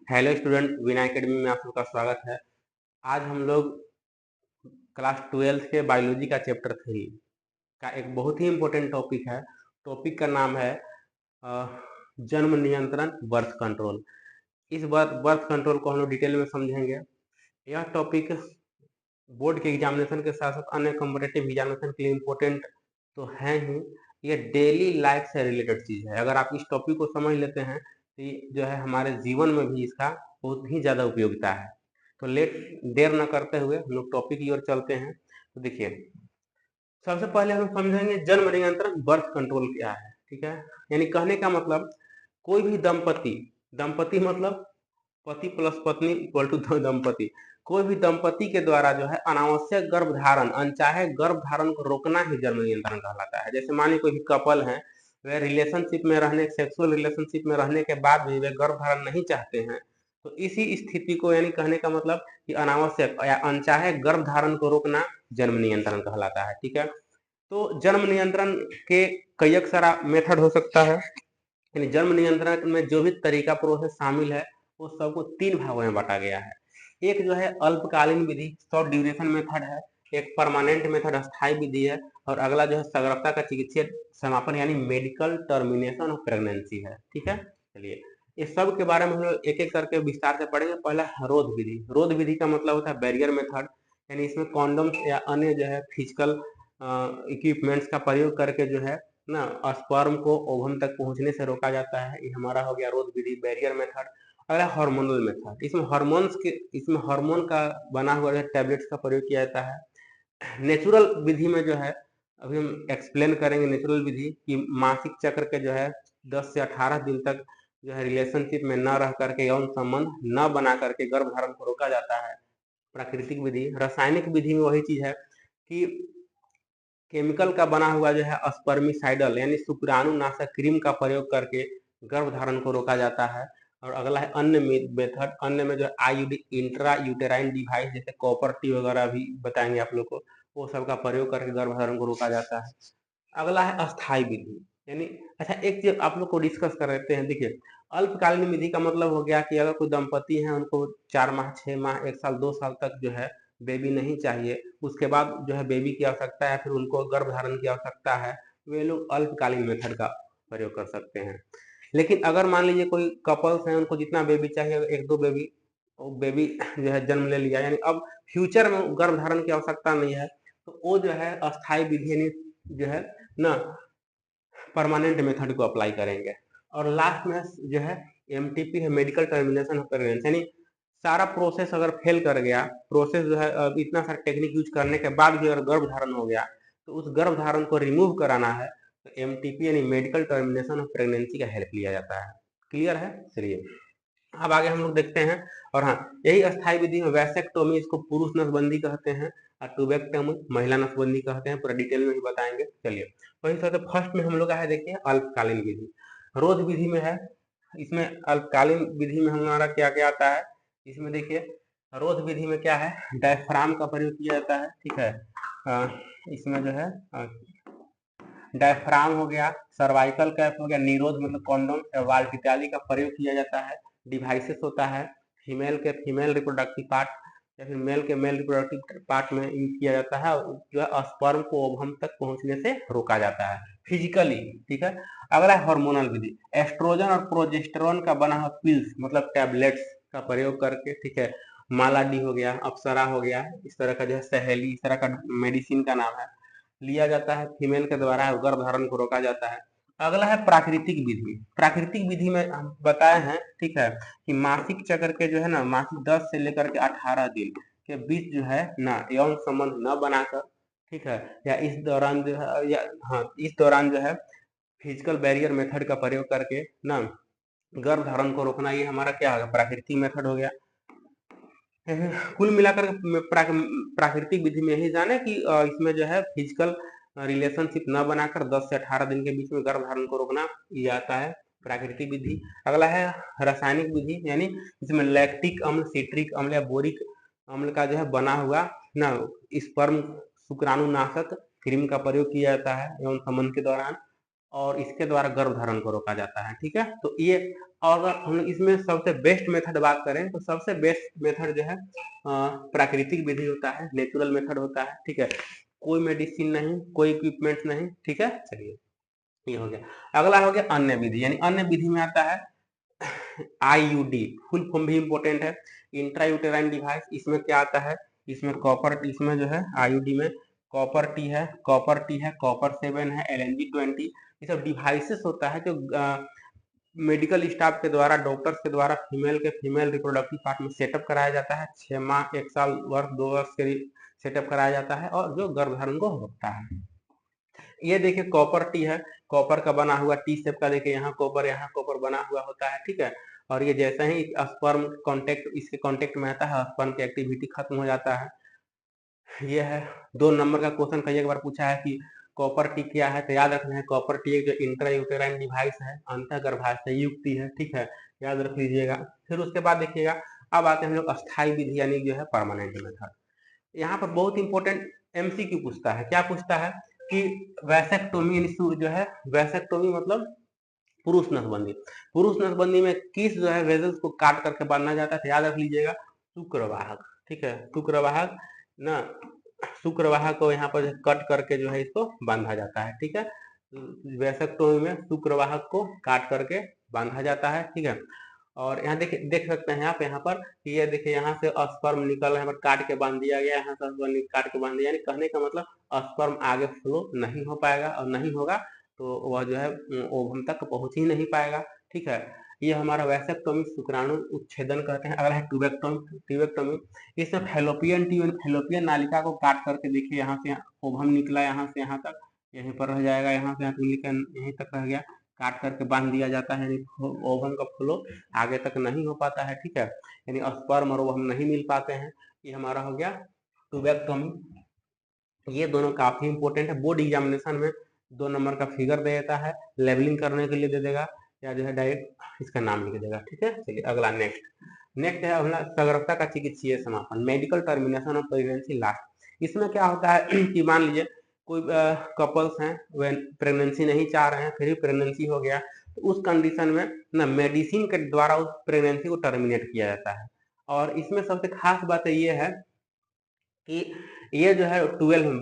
Hello student, विना academy में आप सबका स्वागत है। आज हम लोग क्लास 12th के बायोलॉजी का चैप्टर 3 का एक बहुत ही इम्पोर्टेंट टॉपिक है। टॉपिक का नाम है जन्म नियंत्रण, बर्थ कंट्रोल। इस बर्थ कंट्रोल को हम लोग डिटेल में समझेंगे। यह टॉपिक बोर्ड के एग्जामिनेशन के साथ साथ अन्य कॉम्पिटेटिव एग्जामिनेशन के लिए इम्पोर्टेंट तो है ही, ये डेली लाइफ से रिलेटेड चीज़ है। अगर आप इस टॉपिक को समझ लेते हैं तो ये जो है हमारे जीवन में भी इसका बहुत ही ज़्यादा उपयोगिता है। तो देर न करते हुए हम लोग टॉपिक की ओर चलते हैं। तो देखिए, सबसे पहले हम समझेंगे जन्म नियंत्रण, बर्थ कंट्रोल क्या है। ठीक है, यानी कहने का मतलब कोई भी दंपति, दंपति मतलब पति प्लस पत्नी इक्वल टू दंपति, कोई भी दंपति के द्वारा जो है अनावश्यक गर्भधारण, अनचाहे गर्भधारण को रोकना ही जन्म नियंत्रण कहलाता है। जैसे मानिए कोई भी कपल है, वे रिलेशनशिप में रहने, सेक्सुअल रिलेशनशिप में रहने के बाद भी वे गर्भधारण नहीं चाहते हैं, तो इसी स्थिति को, यानी कहने का मतलब कि अनावश्यक या अनचाहे गर्भधारण को रोकना जन्म नियंत्रण कहलाता है। ठीक है, तो जन्म नियंत्रण के कई सारा मेथड हो सकता है। यानी जन्म नियंत्रण में जो भी तरीका प्रोसेस शामिल है वो सबको 3 भागों में बांटा गया है। एक जो है अल्पकालीन विधि, शॉर्ट ड्यूरेशन मेथड है। एक परमानेंट मेथड, अस्थायी विधि है। और अगला जो है सगर्भता का चिकित्सीय समापन यानी मेडिकल टर्मिनेशन ऑफ प्रेगनेंसी है। ठीक है, चलिए इस सब के बारे में हम लोग एक एक करके विस्तार से पढ़ेंगे। पहला रोध विधि। रोध विधि का मतलब होता है बैरियर मेथड, यानी इसमें कॉन्डम्स या अन्य जो है फिजिकल इक्विपमेंट्स का प्रयोग करके जो है ना स्पर्म को ओवम तक पहुंचने से रोका जाता है। ये हमारा हो गया रोध विधि, बैरियर मेथड। अगला हार्मोनल मेथड, इसमें हार्मोन का बना हुआ टैबलेट्स का प्रयोग किया जाता है। नेचुरल विधि में जो है अभी हम एक्सप्लेन करेंगे नेचुरल विधि कि मासिक चक्र के जो है 10 से 18 दिन तक जो है रिलेशनशिप में न रह करके, यौन संबंध न बना करके गर्भधारण को रोका जाता है। प्राकृतिक विधि। रासायनिक विधि में वही चीज है कि केमिकल का बना हुआ जो है स्पर्मिसाइडल यानी शुक्राणुनाशक क्रीम का प्रयोग करके गर्भधारण को रोका जाता है। और अगला है अन्य मेथड। अन्य में जो आईयूडी, इंट्रा यूटेराइन डिवाइस, जैसे कॉपर टी वगैरह भी बताएंगे आप लोग को, वो सब का प्रयोग करके गर्भधारण को रोका जाता है। अगला है अस्थायी विधि। यानी अच्छा, एक चीज आप लोग को डिस्कस कर लेते हैं। देखिए, अल्पकालीन विधि का मतलब हो गया कि अगर कोई दंपति है, उनको 4 माह, 6 माह, 1 साल, 2 साल तक जो है बेबी नहीं चाहिए, उसके बाद जो है बेबी की आवश्यकता है, फिर उनको गर्भधारण की आवश्यकता है, वे लोग अल्पकालीन मेथड का प्रयोग कर सकते हैं। लेकिन अगर मान लीजिए कोई कपल्स हैं, उनको जितना बेबी चाहिए, 1-2 बेबी बेबी जो है जन्म ले लिया, यानी अब फ्यूचर में गर्भधारण की आवश्यकता नहीं है, तो वो जो है अस्थायी विधि यानी जो है ना परमानेंट मेथड को अप्लाई करेंगे। और लास्ट में जो है एमटीपी है, मेडिकल टर्मिनेशन ऑफ प्रेगनेंसी, यानी सारा प्रोसेस अगर फेल कर गया, प्रोसेस जो है इतना सारा टेक्निक यूज करने के बाद भी अगर गर्भधारण हो गया, तो उस गर्भधारण को रिमूव कराना है तो एमटीपी यानी मेडिकल टर्मिनेशन ऑफ प्रेगनेंसी का हेल्प लिया जाता है। क्लियर है? चलिए अब आगे हम लोग देखते हैं। और हाँ, यही अस्थायी विधि में वैसेक्टोमी, इसको पुरुष नसबंदी कहते हैं, और ट्यूबेक्टोमी महिला नसबंदी कहते हैं। पूरा डिटेल में ही बताएंगे। चलिए वही सबसे फर्स्ट में हम लोग का है, देखिए अल्पकालीन विधि। रोध विधि में है, इसमें अल्पकालीन विधि में हमारा क्या क्या आता है। इसमें देखिए रोध विधि में क्या है, डायफ्राम का प्रयोग किया जाता है। ठीक है, इसमें जो है डायफ्राम हो गया, सर्वाइकल कैप हो गया, निरोध मतलब कॉन्डोम, वाल्व इत्यादि का प्रयोग किया जाता है। डिवाइसेस होता है फीमेल के फीमेल रिप्रोडक्टिव पार्ट या फिर मेल के मेल रिप्रोडक्टिव पार्ट में यूज किया जाता है, जो है स्पर्म को ओवम तक पहुंचने से रोका जाता है फिजिकली। ठीक है, अगला है हार्मोनल विधि। एस्ट्रोजन और प्रोजेस्टेरोन का बना हुआ पिल्स मतलब टैबलेट्स का प्रयोग करके, ठीक है, माला डी हो गया, अप्सरा हो गया, इस तरह का जो है सहेली, इस तरह का मेडिसिन का नाम है, लिया जाता है फीमेल के द्वारा, गर्भधारण को रोका जाता है। अगला है प्राकृतिक विधि। प्राकृतिक विधि में हम बताए हैं, ठीक है, कि मासिक चक्र के जो है ना, मासिक 10 से लेकर के 18 दिन के बीच जो है ना यौन संबंध न बनाकर, ठीक है, या इस दौरान जो है, या हाँ इस दौरान जो है फिजिकल बैरियर मेथड का प्रयोग करके ना गर्भधारण को रोकना, ये हमारा क्या होगा, प्राकृतिक मेथड हो गया। कुल मिलाकर प्राकृतिक विधि में यही जाने कि इसमें जो है फिजिकल रिलेशनशिप न बनाकर 10 से 18 दिन के बीच में गर्भधारण को रोकना, ये आता है प्राकृतिक विधि। अगला है रासायनिक विधि, यानी इसमें लैक्टिक अम्ल, सिट्रिक अम्ल या बोरिक अम्ल का जो है बना हुआ ना स्पर्म शुक्राणुनाशक क्रीम का प्रयोग किया जाता है यौन संबंध के दौरान। और इसके द्वारा गर्भधारण को रोका जाता है। ठीक है, तो ये, और अगर हम इसमें सबसे बेस्ट मेथड बात करें तो सबसे बेस्ट मेथड जो है प्राकृतिक विधि होता है, नेचुरल मेथड होता है। ठीक है, कोई मेडिसिन नहीं, कोई इक्विपमेंट नहीं। ठीक है, चलिए ये हो गया। अगला हो गया अन्य विधि, यानी अन्य विधि में आता है आईयूडी, फुल फॉर्म भी इंपॉर्टेंट है, इंट्रायूटेराइन डिवाइस। इसमें क्या आता है, इसमें कॉपर, इसमें जो है आईयूडी में कॉपर टी है, कॉपर 7 है, LNG-20, ये सब डिवाइसेस होता है जो मेडिकल स्टाफ के द्वारा, डॉक्टर्स के द्वारा फीमेल रिप्रोडक्टिव पार्ट में सेटअप कराया जाता है। 6 माह, 1 साल, वर्ष, 2 वर्ष के लिए सेटअप कराया जाता है और जो गर्भधारण को रोकता है। ये देखिए कॉपर टी है, कॉपर का बना हुआ टी शेप का, देखिए यहाँ कॉपर बना हुआ होता है। ठीक है, और ये जैसे ही स्पर्म कांटेक्ट, इसके कांटेक्ट में आता है, स्पर्म की एक्टिविटी खत्म हो जाता है। ये है 2 नंबर का क्वेश्चन, कई एक बार पूछा है कि कॉपर टी क्या है, तो याद रखना है कॉपर टी एक जो इंट्रायूटेराइन डिवाइस है, अंतःगर्भाशय युक्ति है। ठीक है, याद रख लीजिएगा। फिर उसके बाद देखिएगा, अब आते हैं हम लोग अस्थायी विधि, यानी जो है परमानेंट मेथड। यहाँ पर बहुत इंपॉर्टेंट MCQ पूछता है। क्या पूछता है कि वैसेक्टोमी जो है, वैसेक्टोमी मतलब पुरुष नसबंदी, पुरुष नसबंदी में किस जो है वेजल्स को काट करके बांधना जाता है, तो याद रख लीजिएगा शुक्रवाहक। ठीक है, शुक्रवाहक ना, शुक्रवाहक को यहाँ पर कट करके जो है इसको बांधा जाता है। ठीक है, वैसेक्टोमी में शुक्रवाहक को काट करके बांधा जाता है। ठीक है, और यहाँ देख सकते हैं आप, यहाँ पर ये देखिए, यहाँ से स्पर्म निकल रहा है, काट के बांध दिया गया, यहाँ से काट के बांध दिया, यानी कहने का मतलब स्पर्म आगे फ्लो नहीं हो पाएगा, और नहीं होगा तो वह जो है ओवम तक पहुंच ही नहीं पाएगा। ठीक है, ये हमारा वैसेक्टोमी, शुक्राणु उच्छेदन कहते हैं। अगला है ट्यूबेक्टोमी, इसमें फैलोपियन ट्यूब, फैलोपियन नालिका को काट करके, देखिए यहाँ से ओवम निकला, यहाँ से यहाँ तक, यहीं पर रह जाएगा, यहाँ से यहीं तक रह गया, काट करके बांध दिया जाता है, यानी ओवम का फ्लो आगे तक नहीं हो पाता है। ठीक है, यानी स्पर्म और ओवम नहीं मिल पाते हैं। ये हमारा हो गया ट्यूबेक्टोमी। ये दोनों काफी इंपॉर्टेंट है, बोर्ड एग्जामिनेशन में 2 नंबर का फिगर दे देता है, लेवलिंग करने के लिए दे देगा, या जो है डायरेक्ट इसका नाम लिख देगा। ठीक है, चलिए अगला नेक्स्ट है अपना सगर्भता का चिकित्सीय समापन, medical termination of pregnancy last. इसमें क्या होता है कि मान लीजिए कोई कपल्स हैं, वे प्रेगनेंसी नहीं चाह रहे हैं, फिर भी प्रेगनेंसी हो गया, तो उस कंडीशन में ना मेडिसिन के द्वारा उस प्रेगनेंसी को टर्मिनेट किया जाता है। और इसमें सबसे खास बात ये है कि ये जो है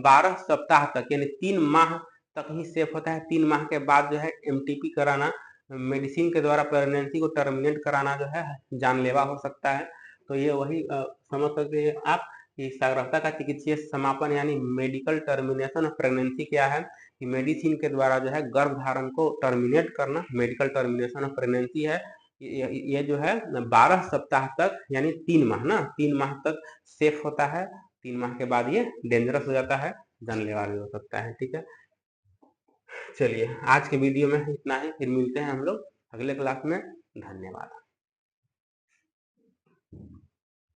12 सप्ताह तक, यानी 3 माह तक ही सेफ होता है। 3 माह के बाद जो है MTP कराना, मेडिसिन के द्वारा प्रेगनेंसी को टर्मिनेट कराना जो है जानलेवा हो सकता है। तो ये वही समझ सकते हैं आप कि सगर्भता का चिकित्सीय समापन यानी मेडिकल टर्मिनेशन ऑफ प्रेगनेंसी क्या है, कि मेडिसिन के द्वारा जो है गर्भधारण को टर्मिनेट करना, मेडिकल टर्मिनेशन ऑफ प्रेगनेंसी है। ये जो है 12 सप्ताह तक, यानी 3 माह ना, 3 माह तक सेफ होता है। 3 माह के बाद ये डेंजरस हो जाता है, जानलेवा भी हो सकता है। ठीक है, चलिए आज के वीडियो में इतना ही, फिर मिलते हैं हम लोग अगले क्लास में। धन्यवाद।